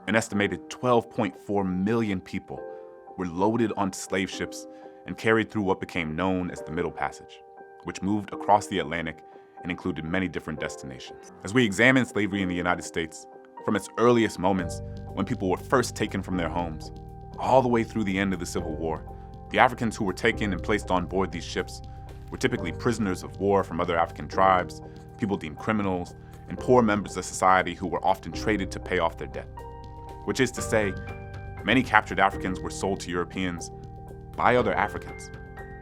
An estimated 12.4 million people were loaded onto slave ships and carried through what became known as the Middle Passage, which moved across the Atlantic and included many different destinations. As we examine slavery in the United States, from its earliest moments when people were first taken from their homes, all the way through the end of the Civil War, the Africans who were taken and placed on board these ships were typically prisoners of war from other African tribes, people deemed criminals, and poor members of society who were often traded to pay off their debt. Which is to say, many captured Africans were sold to Europeans by other Africans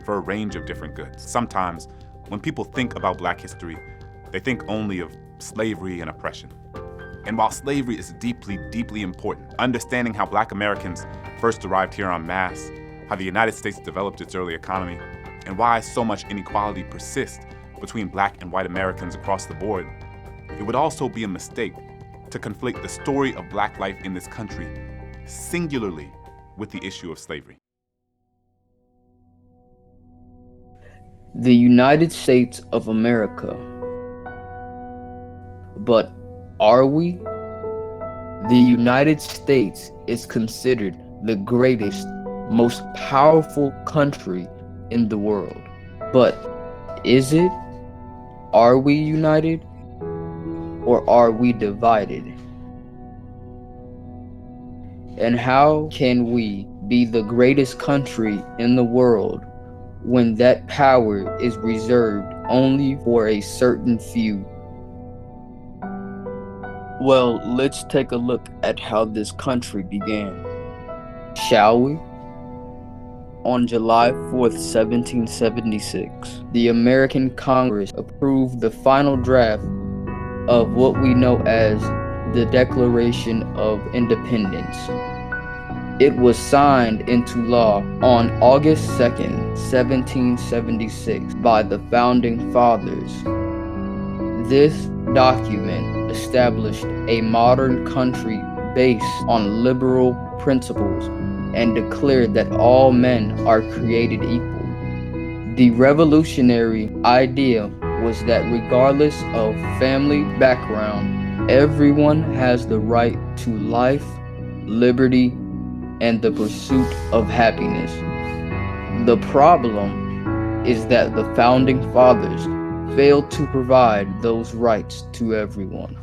for a range of different goods. Sometimes, when people think about Black history, they think only of slavery and oppression. And while slavery is deeply, deeply important, understanding how Black Americans first arrived here en masse, how the United States developed its early economy, and why so much inequality persists between Black and white Americans across the board, it would also be a mistake to conflate the story of Black life in this country singularly with the issue of slavery. The United States of America. But are we? The United States is considered the greatest, most powerful country in the world. But is it? Are we united? Or are we divided? And how can we be the greatest country in the world when that power is reserved only for a certain few? Well, let's take a look at how this country began, shall we? On July 4th, 1776, the American Congress approved the final draft of what we know as the Declaration of Independence. It was signed into law on August 2nd, 1776 by the Founding Fathers. This document established a modern country based on liberal principles and declared that all men are created equal. The revolutionary idea was that regardless of family background, everyone has the right to life, liberty, and the pursuit of happiness. The problem is that the Founding Fathers failed to provide those rights to everyone.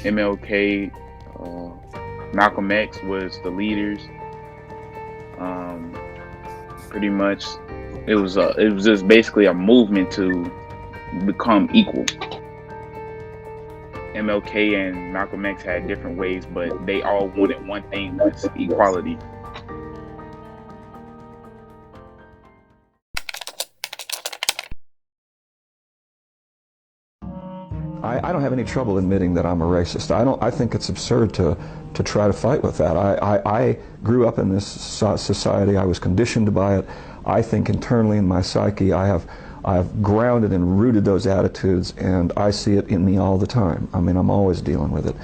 MLK, Malcolm X was the leaders. Pretty much, it was just basically a movement to become equal. MLK and Malcolm X had different ways, but they all wanted one thing: was equality. I don't have any trouble admitting that I'm a racist. I think it's absurd to try to fight with that. I grew up in this society. I was conditioned by it. I think internally in my psyche I have grounded and rooted those attitudes, and I see it in me all the time. I mean, I'm always dealing with it.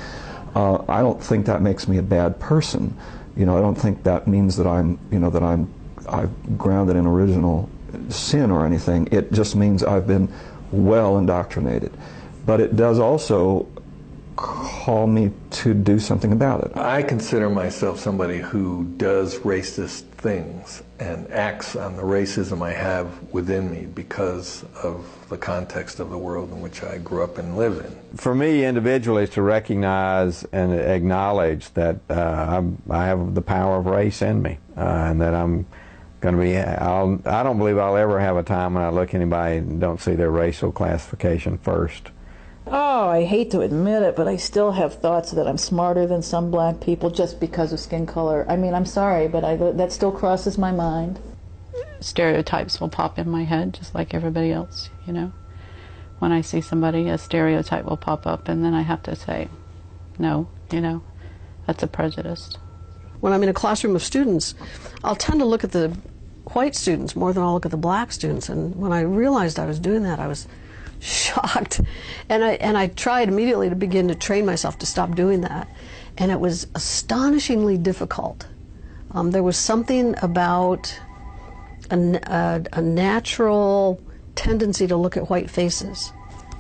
I don't think that makes me a bad person. You know, I don't think that means that I've grounded in original sin or anything. It just means I've been well indoctrinated. But it does also call me to do something about it. I consider myself somebody who does racist things and acts on the racism I have within me because of the context of the world in which I grew up and live in. For me, individually, is to recognize and acknowledge that I have the power of race in me, and that I'm going to be, I don't believe I'll ever have a time when I look at anybody and don't see their racial classification first. Oh, I hate to admit it, but I still have thoughts that I'm smarter than some black people just because of skin color. I mean, I'm sorry, but that still crosses my mind. Stereotypes will pop in my head just like everybody else, you know. When I see somebody, a stereotype will pop up, and then I have to say, no, you know, that's a prejudice. When I'm in a classroom of students, I'll tend to look at the white students more than I'll look at the black students, and when I realized I was doing that, I was shocked. And I tried immediately to begin to train myself to stop doing that. And it was astonishingly difficult. There was something about a natural tendency to look at white faces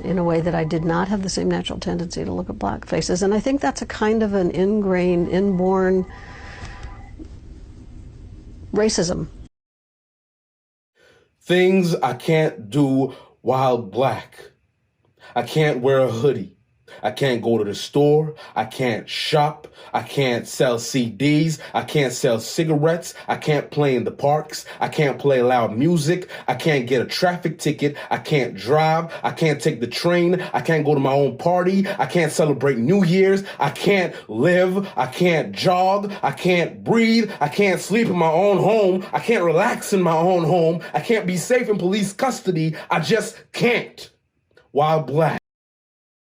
in a way that I did not have the same natural tendency to look at black faces. And I think that's a kind of an ingrained, inborn racism. Things I can't do while black. I can't wear a hoodie. I can't go to the store. I can't shop. I can't sell CDs. I can't sell cigarettes. I can't play in the parks. I can't play loud music. I can't get a traffic ticket. I can't drive. I can't take the train. I can't go to my own party. I can't celebrate New Year's. I can't live. I can't jog. I can't breathe. I can't sleep in my own home. I can't relax in my own home. I can't be safe in police custody. I just can't while black.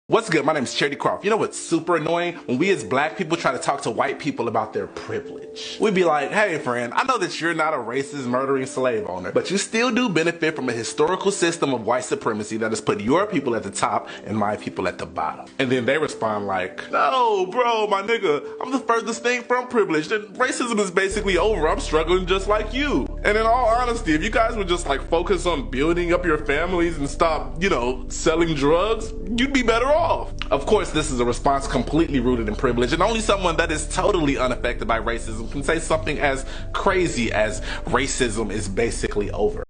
What's good? My name is Charity Croft. You know what's super annoying? When we as black people try to talk to white people about their privilege. We'd be like, hey friend, I know that you're not a racist, murdering slave owner, but you still do benefit from a historical system of white supremacy that has put your people at the top and my people at the bottom. And then they respond like, no, bro, my nigga, I'm the furthest thing from privilege. And racism is basically over. I'm struggling just like you. And in all honesty, if you guys would just like focus on building up your families and stop, selling drugs, you'd be better off. Of course, this is a response completely rooted in privilege, and only someone that is totally unaffected by racism can say something as crazy as racism is basically over.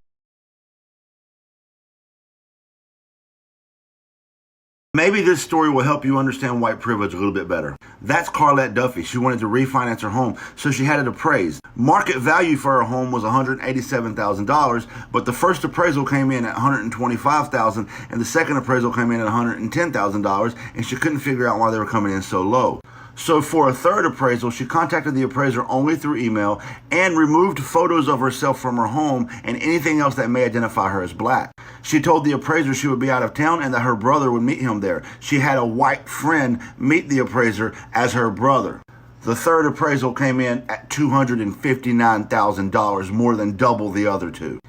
Maybe this story will help you understand white privilege a little bit better. That's Carlette Duffy. She wanted to refinance her home, so she had it appraised. Market value for her home was $187,000, but the first appraisal came in at $125,000, and the second appraisal came in at $110,000, and she couldn't figure out why they were coming in so low. So for a third appraisal, she contacted the appraiser only through email and removed photos of herself from her home and anything else that may identify her as black. She told the appraiser she would be out of town and that her brother would meet him there. She had a white friend meet the appraiser as her brother. The third appraisal came in at $259,000, more than double the other two.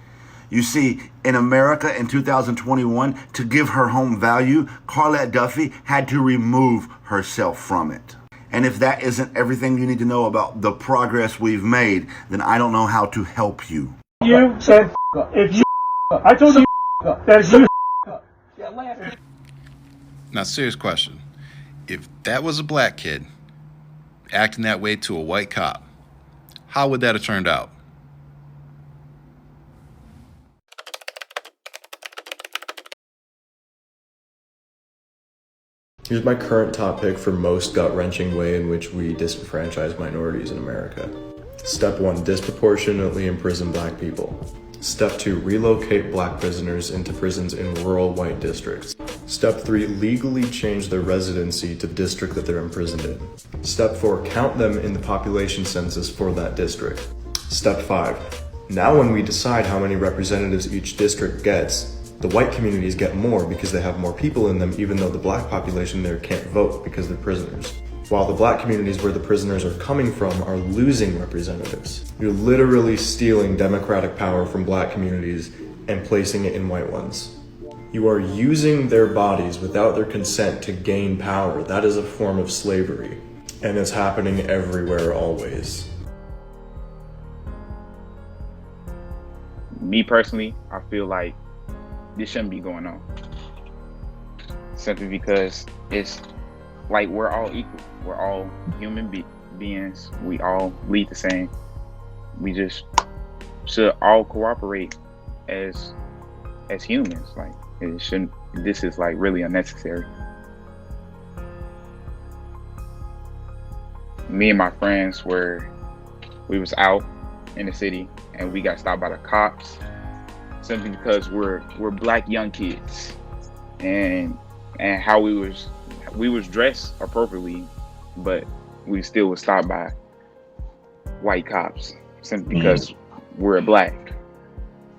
You see, in America in 2021, to give her home value, Carlette Duffy had to remove herself from it. And if that isn't everything you need to know about the progress we've made, then I don't know how to help you. You said if you I told you that you Now, serious question. If that was a black kid acting that way to a white cop, how would that have turned out? Here's my current top pick for most gut-wrenching way in which we disenfranchise minorities in America. Step 1, disproportionately imprison black people. Step 2, relocate black prisoners into prisons in rural white districts. Step 3, legally change their residency to the district that they're imprisoned in. Step 4, count them in the population census for that district. Step 5, now when we decide how many representatives each district gets, the white communities get more because they have more people in them, even though the black population there can't vote because they're prisoners. While the black communities where the prisoners are coming from are losing representatives. You're literally stealing democratic power from black communities and placing it in white ones. You are using their bodies without their consent to gain power. That is a form of slavery, and it's happening everywhere, always. Me personally, I feel like this shouldn't be going on. Simply because it's like we're all equal. We're all human beings. We all bleed the same. We just should all cooperate as humans. Like it shouldn't. This is like really unnecessary. Me and my friends we was out in the city and we got stopped by the cops. Simply because we're black young kids, and how we was dressed appropriately, but we still was stopped by white cops simply because we're black.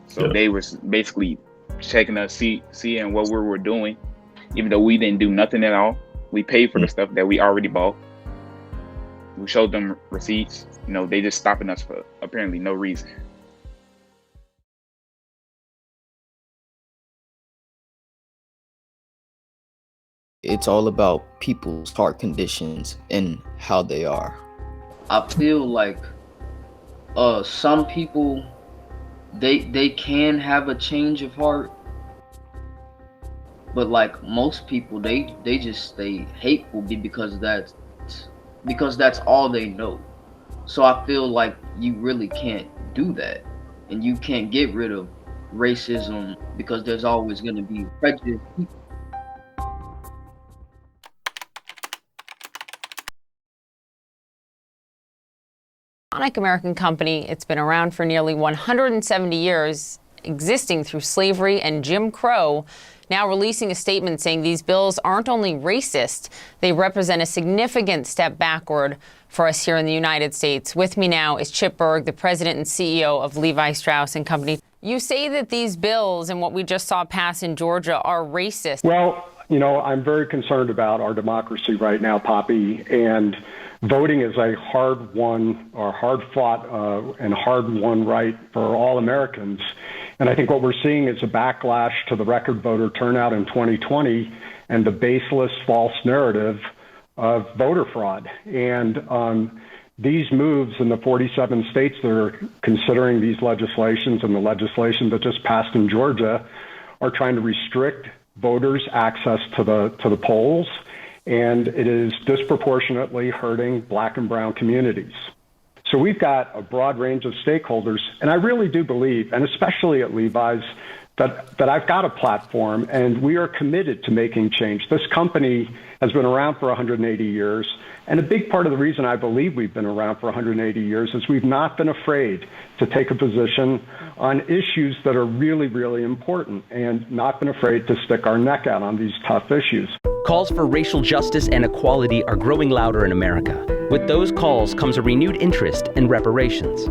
So they was basically checking us, seeing what we were doing, even though we didn't do nothing at all. We paid for the stuff that we already bought. We showed them receipts. They just stopping us for apparently no reason. It's all about people's heart conditions and how they are. I feel like some people, they can have a change of heart, but like most people, they just stay hateful because that's all they know. So I feel like you really can't do that, and you can't get rid of racism because there's always going to be prejudice. Iconic American company, it's been around for nearly 170 years, existing through slavery and Jim Crow, now releasing a statement saying these bills aren't only racist, they represent a significant step backward for us here in the United States. With me now is Chip Berg, the president and CEO of Levi Strauss & Company. You say that these bills and what we just saw pass in Georgia are racist. Well, I'm very concerned about our democracy right now, Poppy, and voting is a hard-won or hard-fought and hard-won right for all Americans. And I think what we're seeing is a backlash to the record voter turnout in 2020 and the baseless false narrative of voter fraud. And these moves in the 47 states that are considering these legislations and the legislation that just passed in Georgia are trying to restrict voters' access to the polls, and it is disproportionately hurting Black and brown communities. So we've got a broad range of stakeholders, and I really do believe, and especially at Levi's, that I've got a platform, and we are committed to making change. This company has been around for 180 years, and a big part of the reason I believe we've been around for 180 years is we've not been afraid to take a position on issues that are really, really important, and not been afraid to stick our neck out on these tough issues. Calls for racial justice and equality are growing louder in America. With those calls comes a renewed interest in reparations.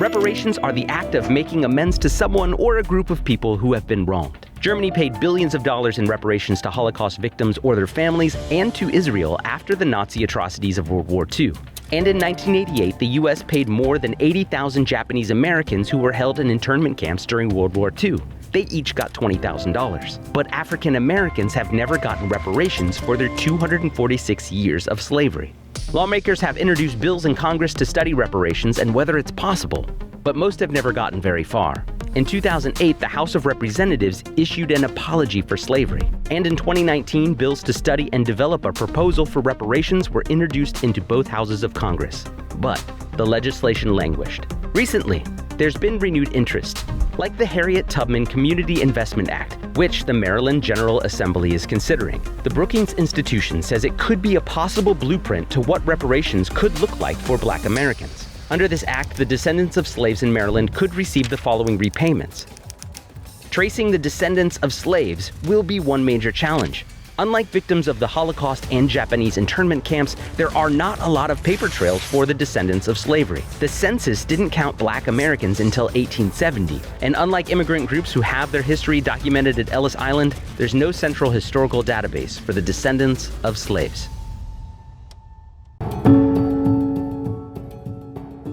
Reparations are the act of making amends to someone or a group of people who have been wronged. Germany paid billions of dollars in reparations to Holocaust victims or their families and to Israel after the Nazi atrocities of World War II. And in 1988, the U.S. paid more than 80,000 Japanese Americans who were held in internment camps during World War II. They each got $20,000. But African Americans have never gotten reparations for their 246 years of slavery. Lawmakers have introduced bills in Congress to study reparations and whether it's possible, but most have never gotten very far. In 2008, the House of Representatives issued an apology for slavery. And in 2019, bills to study and develop a proposal for reparations were introduced into both houses of Congress. But the legislation languished. Recently, there's been renewed interest, like the Harriet Tubman Community Investment Act, which the Maryland General Assembly is considering. The Brookings Institution says it could be a possible blueprint to what reparations could look like for Black Americans. Under this act, the descendants of slaves in Maryland could receive the following repayments. Tracing the descendants of slaves will be one major challenge. Unlike victims of the Holocaust and Japanese internment camps, there are not a lot of paper trails for the descendants of slavery. The census didn't count Black Americans until 1870, and unlike immigrant groups who have their history documented at Ellis Island, there's no central historical database for the descendants of slaves.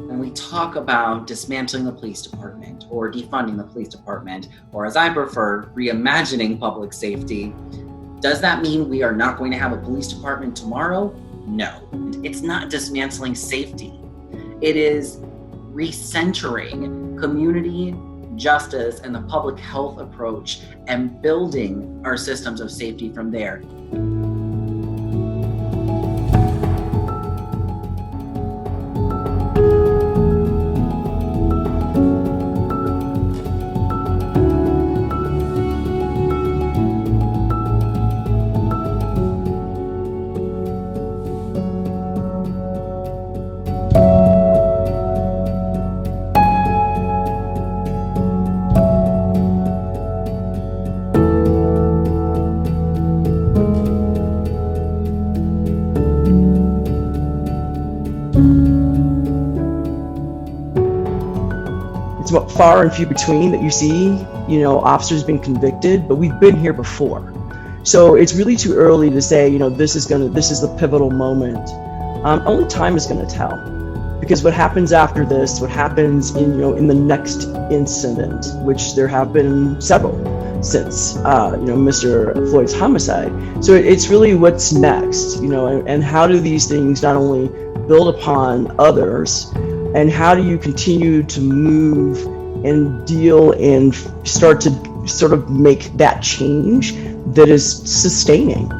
When we talk about dismantling the police department or defunding the police department, or as I prefer, reimagining public safety, does that mean we are not going to have a police department tomorrow? No. It's not dismantling safety. It is recentering community justice and the public health approach and building our systems of safety from there. It's about far and few between that you see, officers being convicted, but we've been here before. So it's really too early to say, this is the pivotal moment. Only time is going to tell, because what happens after this, what happens in the next incident, which there have been several, since Mr. Floyd's homicide. So it's really what's next, and how do these things not only build upon others, and how do you continue to move and deal and start to sort of make that change that is sustaining.